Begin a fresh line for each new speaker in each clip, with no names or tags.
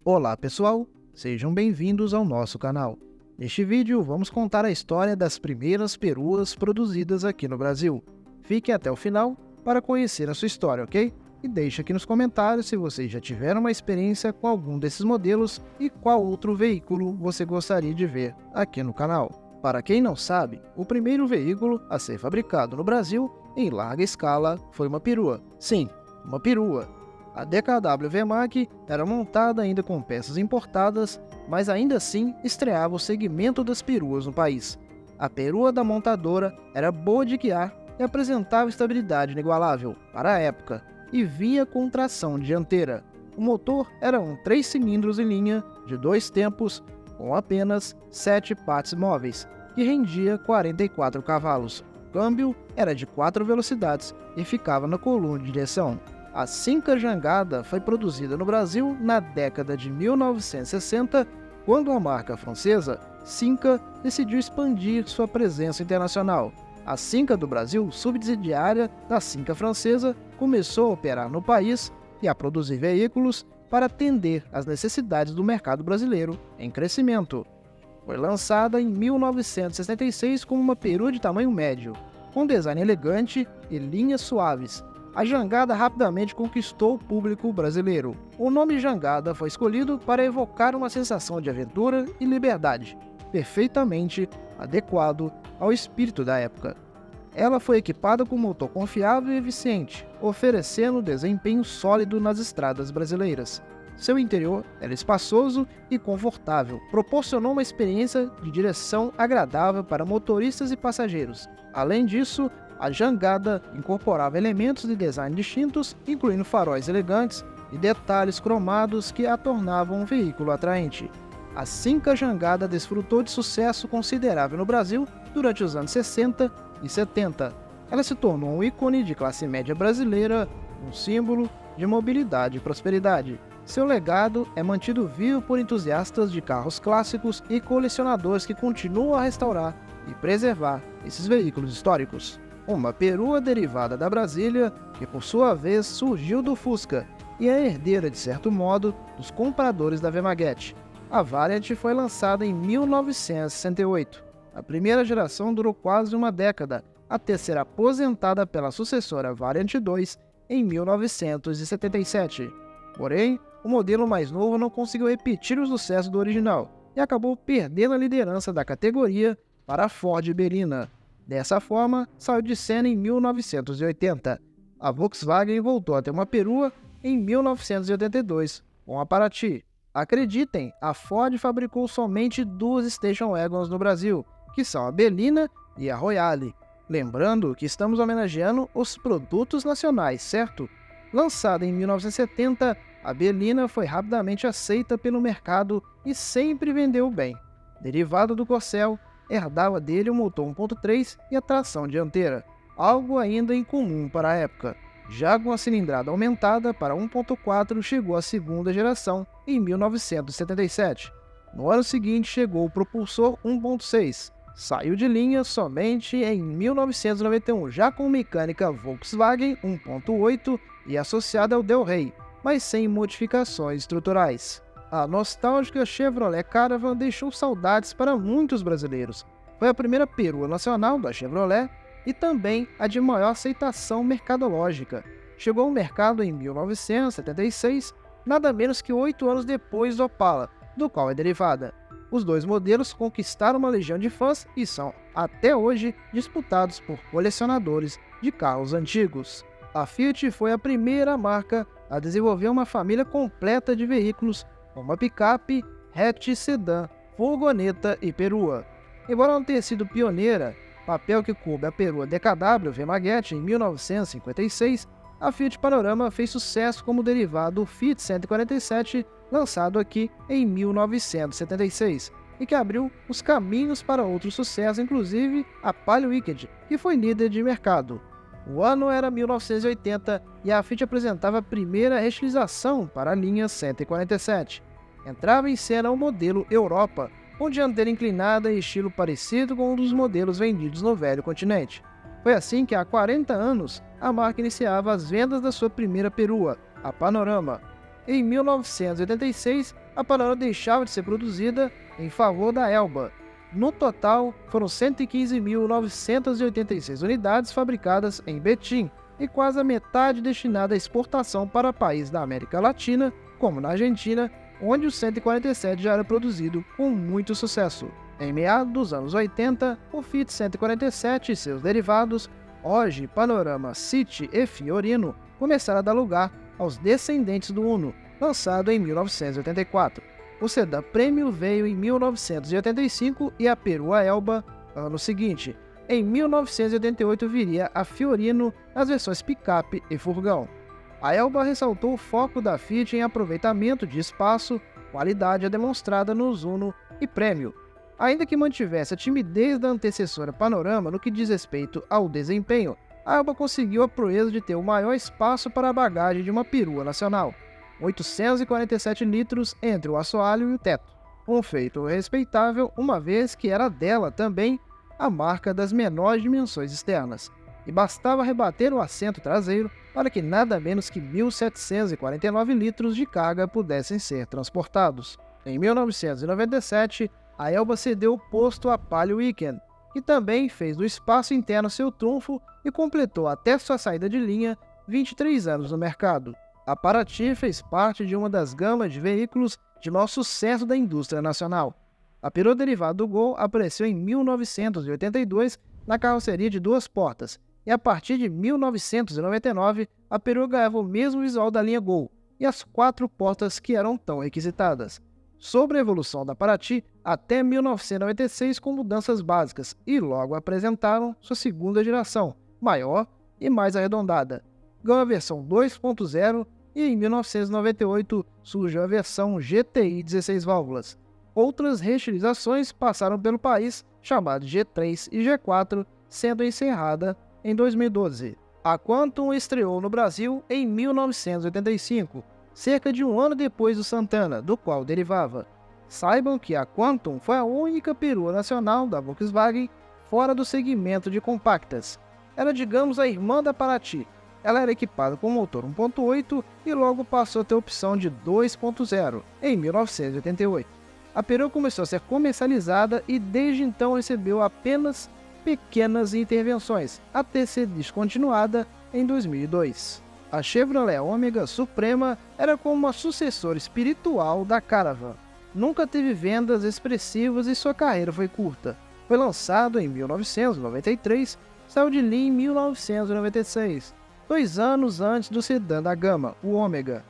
Olá pessoal, sejam bem-vindos ao nosso canal. Neste vídeo vamos contar a história das primeiras peruas produzidas aqui no Brasil. Fique até o final para conhecer a sua história, ok? E deixe aqui nos comentários se vocês já tiveram uma experiência com algum desses modelos e qual outro veículo você gostaria de ver aqui no canal. Para quem não sabe, o primeiro veículo a ser fabricado no Brasil em larga escala foi uma perua. Sim, uma perua. A DKW VMAC era montada ainda com peças importadas, mas ainda assim estreava o segmento das peruas no país. A perua da montadora era boa de guiar e apresentava estabilidade inigualável para a época, e vinha com tração dianteira. O motor era um 3 cilindros em linha, de 2 tempos, com apenas 7 partes móveis, que rendia 44 cavalos. O câmbio era de 4 velocidades e ficava na coluna de direção. A Cinca Jangada foi produzida no Brasil na década de 1960, quando a marca francesa Cinca decidiu expandir sua presença internacional. A Cinca do Brasil, subsidiária da Cinca francesa, começou a operar no país e a produzir veículos para atender às necessidades do mercado brasileiro em crescimento. Foi lançada em 1966 como uma perua de tamanho médio, com design elegante e linhas suaves. A Jangada rapidamente conquistou o público brasileiro. O nome Jangada foi escolhido para evocar uma sensação de aventura e liberdade, perfeitamente adequado ao espírito da época. Ela foi equipada com motor confiável e eficiente, oferecendo desempenho sólido nas estradas brasileiras. Seu interior era espaçoso e confortável, proporcionou uma experiência de direção agradável para motoristas e passageiros. Além disso, a Jangada incorporava elementos de design distintos, incluindo faróis elegantes e detalhes cromados que a tornavam um veículo atraente. A Cinca Jangada desfrutou de sucesso considerável no Brasil durante os anos 60 e 70. Ela se tornou um ícone de classe média brasileira, um símbolo de mobilidade e prosperidade. Seu legado é mantido vivo por entusiastas de carros clássicos e colecionadores que continuam a restaurar e preservar esses veículos históricos. Uma perua derivada da Brasília, que por sua vez surgiu do Fusca e é herdeira, de certo modo, dos compradores da VMAGuete. A Variant foi lançada em 1968. A primeira geração durou quase uma década, até ser aposentada pela sucessora Variant 2 em 1977. Porém, o modelo mais novo não conseguiu repetir o sucesso do original e acabou perdendo a liderança da categoria para a Ford Belina. Dessa forma, saiu de cena em 1980. A Volkswagen voltou a ter uma perua em 1982, com a Paraty. Acreditem, a Ford fabricou somente 2 Station Wagons no Brasil, que são a Belina e a Royale. Lembrando que estamos homenageando os produtos nacionais, certo? Lançada em 1970, a Belina foi rapidamente aceita pelo mercado e sempre vendeu bem. Derivada do Corcel, herdava dele o motor 1.3 e a tração dianteira, algo ainda incomum para a época. Já com a cilindrada aumentada para 1.4, chegou a segunda geração em 1977. No ano seguinte chegou o propulsor 1.6. Saiu de linha somente em 1991, já com mecânica Volkswagen 1.8 e associada ao Del Rey, mas sem modificações estruturais. A nostálgica Chevrolet Caravan deixou saudades para muitos brasileiros. Foi a primeira perua nacional da Chevrolet e também a de maior aceitação mercadológica. Chegou ao mercado em 1976, nada menos que 8 anos depois do Opala, do qual é derivada. Os dois modelos conquistaram uma legião de fãs e são, até hoje, disputados por colecionadores de carros antigos. A Fiat foi a primeira marca a desenvolver uma família completa de veículos, como a picape, hatch, sedã, furgoneta e perua. Embora não tenha sido pioneira, papel que coube a perua DKW VMAGuete em 1956, a Fiat Panorama fez sucesso como derivado do Fiat 147, lançado aqui em 1976, e que abriu os caminhos para outros sucessos, inclusive a Palio Wicked, que foi líder de mercado. O ano era 1980 e a Fiat apresentava a primeira reestilização para a linha 147. Entrava em cena o modelo Europa, com dianteira inclinada e estilo parecido com um dos modelos vendidos no velho continente. Foi assim que há 40 anos a marca iniciava as vendas da sua primeira perua, a Panorama. Em 1986, a Panorama deixava de ser produzida em favor da Elba. No total, foram 115.986 unidades fabricadas em Betim, e quase a metade destinada à exportação para países da América Latina, como na Argentina, onde o 147 já era produzido com muito sucesso. Em meados dos anos 80, o Fiat 147 e seus derivados, Oggi, Panorama, City e Fiorino, começaram a dar lugar aos descendentes do Uno, lançado em 1984. O sedã Premium veio em 1985 e a perua Elba ano seguinte. Em 1988 viria a Fiorino nas versões picape e furgão. A Elba ressaltou o foco da Fiat em aproveitamento de espaço, qualidade demonstrada nos Uno e Premium. Ainda que mantivesse a timidez da antecessora Panorama no que diz respeito ao desempenho, a Elba conseguiu a proeza de ter o maior espaço para a bagagem de uma perua nacional, 847 litros entre o assoalho e o teto. Um feito respeitável, uma vez que era dela também a marca das menores dimensões externas, e bastava rebater o assento traseiro para que nada menos que 1.749 litros de carga pudessem ser transportados. Em 1997, a Elba cedeu o posto à Palio Weekend, que também fez do espaço interno seu trunfo e completou até sua saída de linha 23 anos no mercado. A Paraty fez parte de uma das gamas de veículos de maior sucesso da indústria nacional. A perua derivada do Gol apareceu em 1982 na carroceria de duas portas, e a partir de 1999 a perua ganhava o mesmo visual da linha Gol e as quatro portas que eram tão requisitadas. Sobre a evolução da Paraty até 1996 com mudanças básicas, e logo apresentaram sua segunda geração, maior e mais arredondada. Ganhou a versão 2.0 e em 1998 surgiu a versão GTI 16 válvulas. Outras reestilizações passaram pelo país, chamadas G3 e G4, sendo encerrada em 2012. A Quantum estreou no Brasil em 1985, cerca de um ano depois do Santana, do qual derivava. Saibam que a Quantum foi a única perua nacional da Volkswagen fora do segmento de compactas. Era, digamos, a irmã da Paraty. Ela era equipada com motor 1.8 e logo passou a ter opção de 2.0 em 1988. A perua começou a ser comercializada e desde então recebeu apenas pequenas intervenções, até ser descontinuada em 2002. A Chevrolet Ômega Suprema era como uma sucessora espiritual da Caravan. Nunca teve vendas expressivas e sua carreira foi curta. Foi lançado em 1993, saiu de linha em 1996, 2 anos antes do sedã da gama, o Ômega.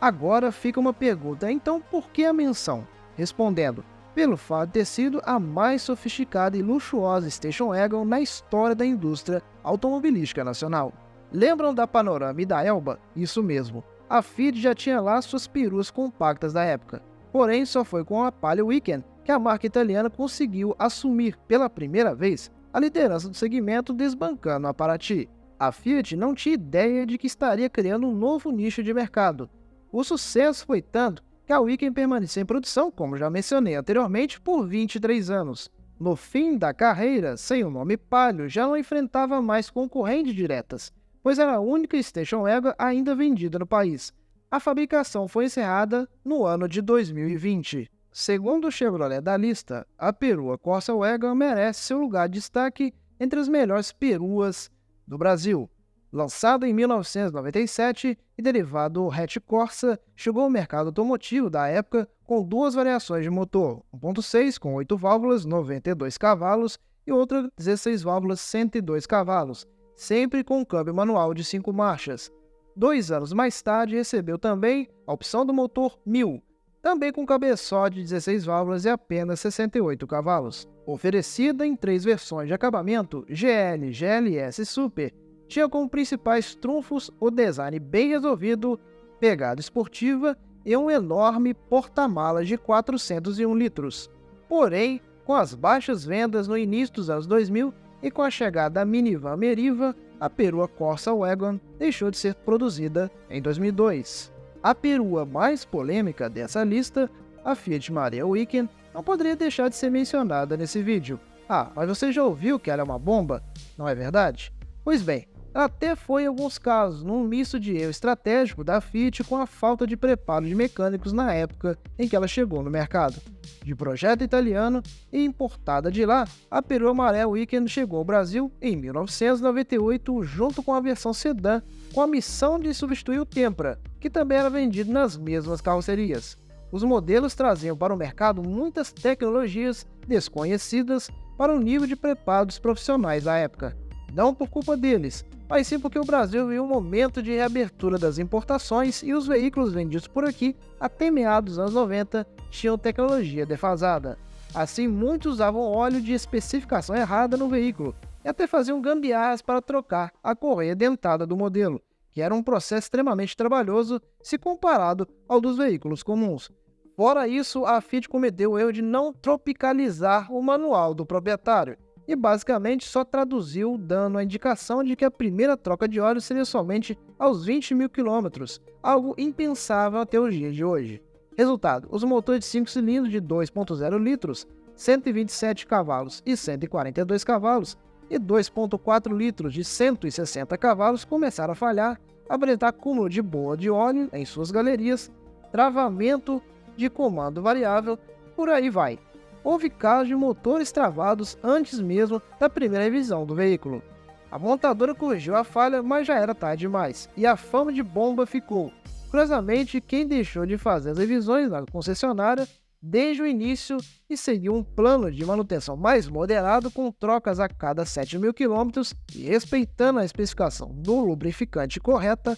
Agora fica uma pergunta, então por que a menção? Respondendo, pelo fato de ter sido a mais sofisticada e luxuosa station wagon na história da indústria automobilística nacional. Lembram da Panorama e da Elba? Isso mesmo, a Fiat já tinha lá suas peruas compactas da época, porém só foi com a Palio Weekend que a marca italiana conseguiu assumir pela primeira vez a liderança do segmento, desbancando a Paraty. A Fiat não tinha ideia de que estaria criando um novo nicho de mercado. O sucesso foi tanto que a Weekend permaneceu em produção, como já mencionei anteriormente, por 23 anos. No fim da carreira, sem o nome Palio, já não enfrentava mais concorrentes diretas, pois era a única station wagon ainda vendida no país. A fabricação foi encerrada no ano de 2020. Segundo o Chevrolet da lista, a perua Corsa Wagon merece seu lugar de destaque entre as melhores peruas do Brasil. Lançado em 1997 e derivado do hatch Corsa, chegou ao mercado automotivo da época com duas variações de motor, 1.6 com 8 válvulas, 92 cavalos e outra 16 válvulas, 102 cavalos, sempre com câmbio manual de 5 marchas. 2 anos mais tarde recebeu também a opção do motor 1000, também com cabeçote de 16 válvulas e apenas 68 cavalos. Oferecida em 3 versões de acabamento, GL, GLS e Super, tinha como principais trunfos o design bem resolvido, pegada esportiva e um enorme porta-malas de 401 litros. Porém, com as baixas vendas no início dos anos 2000 e com a chegada da minivan Meriva, a perua Corsa Wagon deixou de ser produzida em 2002. A perua mais polêmica dessa lista, a Fiat Marea Weekend, não poderia deixar de ser mencionada nesse vídeo. Ah, mas você já ouviu que ela é uma bomba? Não é verdade? Pois bem, até foi em alguns casos num misto de erro estratégico da Fiat com a falta de preparo de mecânicos na época em que ela chegou no mercado. De projeto italiano e importada de lá, a Perua Maré Weekend chegou ao Brasil em 1998 junto com a versão sedã, com a missão de substituir o Tempra, que também era vendido nas mesmas carrocerias. Os modelos traziam para o mercado muitas tecnologias desconhecidas para o nível de preparo dos profissionais da época. Não por culpa deles, mas sim porque o Brasil viu um momento de reabertura das importações e os veículos vendidos por aqui, até meados dos anos 90, tinham tecnologia defasada. Assim, muitos usavam óleo de especificação errada no veículo e até faziam gambiarras para trocar a correia dentada do modelo, que era um processo extremamente trabalhoso se comparado ao dos veículos comuns. Fora isso, a Fiat cometeu o erro de não tropicalizar o manual do proprietário e basicamente só traduziu dando a indicação de que a primeira troca de óleo seria somente aos 20 mil quilômetros, algo impensável até os dias de hoje. Resultado, os motores de 5 cilindros de 2.0 litros, 127 cavalos e 142 cavalos e 2.4 litros de 160 cavalos começaram a falhar, apresentar acúmulo de bomba de óleo em suas galerias, travamento de comando variável, por aí vai. Houve casos de motores travados antes mesmo da primeira revisão do veículo. A montadora corrigiu a falha, mas já era tarde demais, e a fama de bomba ficou. Curiosamente, quem deixou de fazer as revisões na concessionária desde o início e seguiu um plano de manutenção mais moderado com trocas a cada 7 mil quilômetros e respeitando a especificação do lubrificante correta,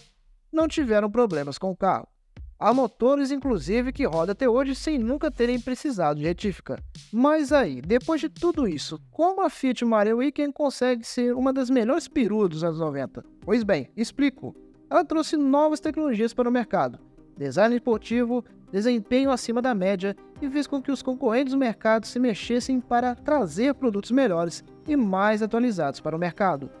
não tiveram problemas com o carro. Há motores, inclusive, que rodam até hoje sem nunca terem precisado de retífica. Mas aí, depois de tudo isso, como a Fiat Mare Weekend consegue ser uma das melhores peruas dos anos 90? Pois bem, explico. Ela trouxe novas tecnologias para o mercado, design esportivo, desempenho acima da média e fez com que os concorrentes do mercado se mexessem para trazer produtos melhores e mais atualizados para o mercado.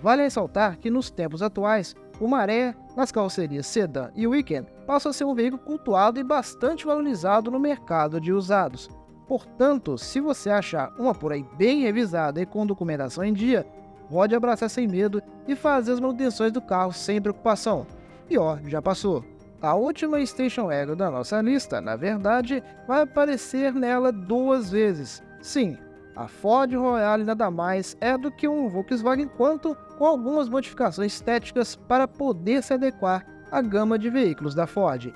Vale ressaltar que nos tempos atuais, o Maré, nas carrocerias Sedã e Weekend, passa a ser um veículo cultuado e bastante valorizado no mercado de usados. Portanto, se você achar uma por aí bem revisada e com documentação em dia, pode abraçar sem medo e fazer as manutenções do carro sem preocupação. Pior, já passou. A última Station Wagon da nossa lista, na verdade, vai aparecer nela 2 vezes. Sim, a Ford Royale nada mais é do que um Volkswagen Quantum com algumas modificações estéticas para poder se adequar à gama de veículos da Ford.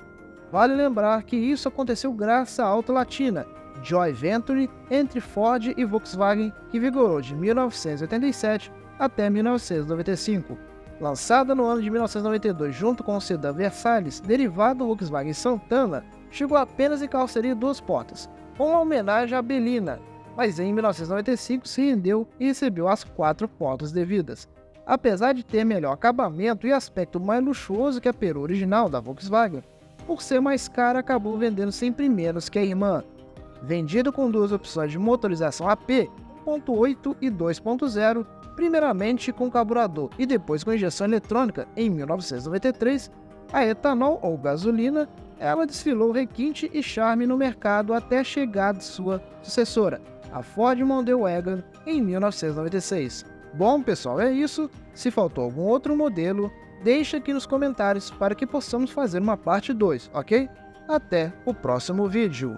Vale lembrar que isso aconteceu graças à Auto Latina, joint venture entre Ford e Volkswagen que vigorou de 1987 até 1995. Lançada no ano de 1992 junto com o sedã Versailles, derivado do Volkswagen Santana, chegou apenas em carroceria 2 portas, com uma homenagem à Belina, mas em 1995 se rendeu e recebeu as 4 portas devidas. Apesar de ter melhor acabamento e aspecto mais luxuoso que a Perua original da Volkswagen, por ser mais cara acabou vendendo sempre menos que a irmã. Vendido com 2 opções de motorização AP, 1.8 e 2.0, primeiramente com carburador e depois com injeção eletrônica em 1993, a etanol ou gasolina, ela desfilou requinte e charme no mercado até a chegada de sua sucessora, a Ford Mondeo Wagon, em 1996. Bom, pessoal, é isso. Se faltou algum outro modelo, deixe aqui nos comentários para que possamos fazer uma parte 2, ok? Até o próximo vídeo.